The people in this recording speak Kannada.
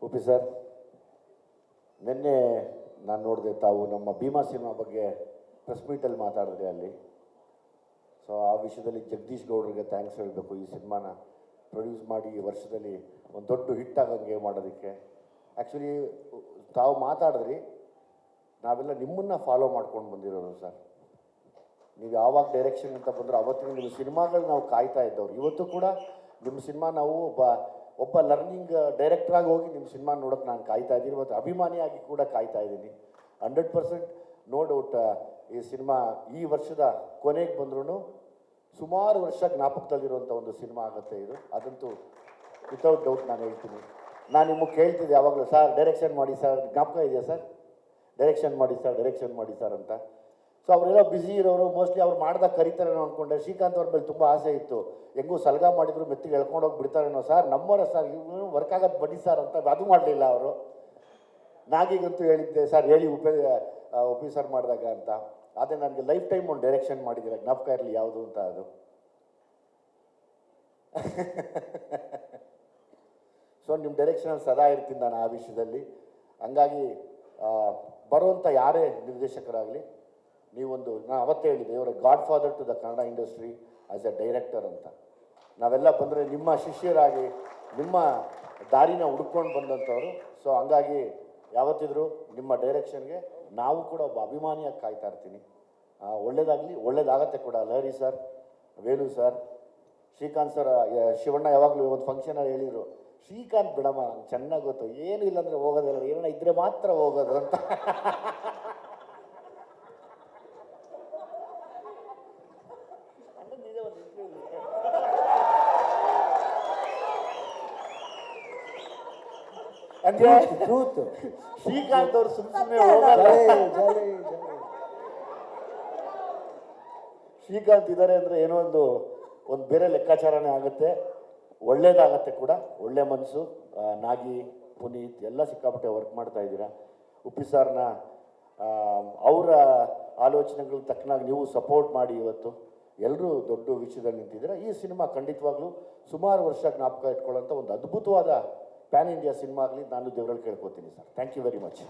ಉಪಿ ಸರ್, ನಿನ್ನೆ ನಾನು ನೋಡಿದೆ ತಾವು ನಮ್ಮ ಭೀಮಾ ಸಿನಿಮಾ ಬಗ್ಗೆ ಪ್ರೆಸ್ ಮೀಟಲ್ಲಿ ಮಾತಾಡಿದ್ರೆ ಅಲ್ಲಿ. ಸೊ ಆ ವಿಷಯದಲ್ಲಿ ಜಗದೀಶ್ ಗೌಡ್ರಿಗೆ ಥ್ಯಾಂಕ್ಸ್ ಹೇಳಬೇಕು. ಈ ಸಿನಿಮಾನ ಪ್ರೊಡ್ಯೂಸ್ ಮಾಡಿ ಈ ವರ್ಷದಲ್ಲಿ ಒಂದು ದೊಡ್ಡ ಹಿಟ್ ಆಗಂಗೆ ಮಾಡೋದಕ್ಕೆ. ಆ್ಯಕ್ಚುಲಿ ತಾವು ಮಾತಾಡಿದ್ರಿ, ನಾವೆಲ್ಲ ನಿಮ್ಮನ್ನು ಫಾಲೋ ಮಾಡ್ಕೊಂಡು ಬಂದಿರೋರು ಸರ್. ನೀವು ಯಾವಾಗ ಡೈರೆಕ್ಷನ್ ಅಂತ ಬಂದರೆ ಅವತ್ತಿನ ನಿಮ್ಮ ಸಿನಿಮಾಗಳು ನಾವು ಕಾಯ್ತಾ ಇದ್ದವ್ರು. ಇವತ್ತು ಕೂಡ ನಿಮ್ಮ ಸಿನಿಮಾ ನಾವು ಒಬ್ಬ ಲರ್ನಿಂಗ್ ಡೈರೆಕ್ಟ್ರಾಗಿ ಹೋಗಿ ನಿಮ್ಮ ಸಿನಿಮಾ ನೋಡೋಕೆ ನಾನು ಕಾಯ್ತಾ ಇದ್ದೀನಿ. ಇವತ್ತು ಅಭಿಮಾನಿಯಾಗಿ ಕೂಡ ಕಾಯ್ತಾ ಇದ್ದೀನಿ. 100% ನೋ ಡೌಟ್ ಈ ಸಿನಿಮಾ ಈ ವರ್ಷದ ಕೊನೆಗೆ ಬಂದ್ರೂ ಸುಮಾರು ವರ್ಷ ಜ್ಞಾಪಕದಲ್ಲಿರುವಂಥ ಒಂದು ಸಿನಿಮಾ ಆಗುತ್ತೆ ಇದು. ಅದಂತೂ ವಿತೌಟ್ ಡೌಟ್ ನಾನು ಹೇಳ್ತೀನಿ. ನಾನು ನಿಮಗೆ ಕೇಳ್ತಿದ್ದೆ ಯಾವಾಗಲೂ, ಸರ್ ಡೈರೆಕ್ಷನ್ ಮಾಡಿ ಸರ್, ಜ್ಞಾಪಕ ಇದೆಯಾ ಸರ್, ಡೈರೆಕ್ಷನ್ ಮಾಡಿ ಸರ್, ಡೈರೆಕ್ಷನ್ ಮಾಡಿ ಸರ್ ಅಂತ. ಸೊ ಅವರೆಲ್ಲ ಬ್ಯುಸಿ ಇರೋರು, ಮೋಸ್ಟ್ಲಿ ಅವ್ರು ಮಾಡ್ದಾಗ ಕರೀತಾರೇನೋ ಅಂದ್ಕೊಂಡೆ. ಶ್ರೀಕಾಂತ್ ಅವ್ರ ಮೇಲೆ ತುಂಬ ಆಸೆ ಇತ್ತು, ಹೆಂಗೂ ಸಲ್ಗ ಮಾಡಿದ್ರು ಮೆತ್ತಿಗೆ ಎಳ್ಕೊಂಡೋಗಿ ಬಿಡ್ತಾರೇನೋ ಸರ್, ನಮ್ಮವರ ಸರ್ ಇವ್ರು ವರ್ಕ್ ಆಗೋದು ಬನ್ನಿ ಸರ್ ಅಂತ. ಅದು ಮಾಡಲಿಲ್ಲ ಅವರು. ನಾಗಿಗಂತೂ ಹೇಳಿದ್ದೆ ಸರ್ ಹೇಳಿ ಉಪಿ ಸರ್ ಮಾಡಿದಾಗ ಅಂತ. ಆದರೆ ನನಗೆ ಲೈಫ್ ಟೈಮ್ ಒಂದು ಡೈರೆಕ್ಷನ್ ಮಾಡಿದ್ದೀರ, ಜ್ಞಾಪಕ ಇರಲಿ ಯಾವುದು ಅಂತ ಅದು. ಸೊ ನಿಮ್ಮ ಡೈರೆಕ್ಷನಲ್ಲಿ ಸದಾ ಇರ್ತೀನಿ ನಾನು ಆ ವಿಷಯದಲ್ಲಿ. ಹಂಗಾಗಿ ಬರುವಂಥ ಯಾರೇ ನಿರ್ದೇಶಕರಾಗಲಿ, ನೀವೊಂದು, ನಾನು ಅವತ್ತೇ ಹೇಳಿದ್ದೆ, ಇವರ godfather to the Kannada industry as a director ಅಂತ. ನಾವೆಲ್ಲ ಬಂದರೆ ನಿಮ್ಮ ಶಿಷ್ಯರಾಗಿ ನಿಮ್ಮ ದಾರಿನ ಹುಡ್ಕೊಂಡು ಬಂದಂಥವ್ರು. ಸೊ ಹಂಗಾಗಿ ಯಾವತ್ತಿದ್ರು ನಿಮ್ಮ ಡೈರೆಕ್ಷನ್ಗೆ ನಾವು ಕೂಡ ಒಬ್ಬ ಅಭಿಮಾನಿಯಾಗಿ ಕಾಯ್ತಾ ಇರ್ತೀನಿ. ಒಳ್ಳೇದಾಗಲಿ, ಒಳ್ಳೇದಾಗತ್ತೆ ಕೂಡ. Lahari sir, Venu sir, Srikanth sir, Shivanna ಯಾವಾಗಲೂ ಒಂದು ಫಂಕ್ಷನಲ್ಲಿ ಹೇಳಿದರು, ಶ್ರೀಕಾಂತ್ ಬಿಡಮ್ಮ ಚೆನ್ನಾಗಿ ಗೊತ್ತು, ಏನೂ ಇಲ್ಲಾಂದರೆ ಹೋಗೋದಿಲ್ಲ, ಏನೋ ಇದ್ದರೆ ಮಾತ್ರ ಹೋಗೋದು ಅಂತ. ಶ್ರೀಕಾಂತ್ ಅವರು ಸುಮ್ಮನೆ ಹೋಗಲ್ಲ. ಶ್ರೀಕಾಂತ್ ಇದ್ದಾರೆ ಅಂದರೆ ಏನೋ ಒಂದು ಬೇರೆ ಲೆಕ್ಕಾಚಾರನೇ ಆಗುತ್ತೆ, ಒಳ್ಳೇದಾಗತ್ತೆ ಕೂಡ. ಒಳ್ಳೆ ಮನಸ್ಸು. ನಾಗಿ, ಪುನೀತ್ ಎಲ್ಲ ಸಿಕ್ಕಾಪಟ್ಟೆ ವರ್ಕ್ ಮಾಡ್ತಾ ಇದ್ದೀರಾ. ಉಪ್ಪಿ ಸಾರ್ನ ಅವರ ಆಲೋಚನೆಗಳು ತಕ್ಕನಾಗಿ ನೀವು ಸಪೋರ್ಟ್ ಮಾಡಿ ಇವತ್ತು ಎಲ್ಲರೂ ದೊಡ್ಡ ವಿಷಯದಲ್ಲಿ ನಿಂತಿದ್ದೀರಾ. ಈ ಸಿನಿಮಾ ಖಂಡಿತವಾಗ್ಲೂ ಸುಮಾರು ವರ್ಷ ಜ್ಞಾಪಕ ಇಟ್ಕೊಳ್ಳೋಂಥ ಒಂದು ಅದ್ಭುತವಾದ ಪ್ಯಾನ್ ಇಂಡಿಯಾ ಸಿನಿಮಾ ಆಗಲಿ ನಾನು ದೇವರಲ್ಲಿ ಕೇಳ್ಕೊತೀನಿ sir. Thank you very much.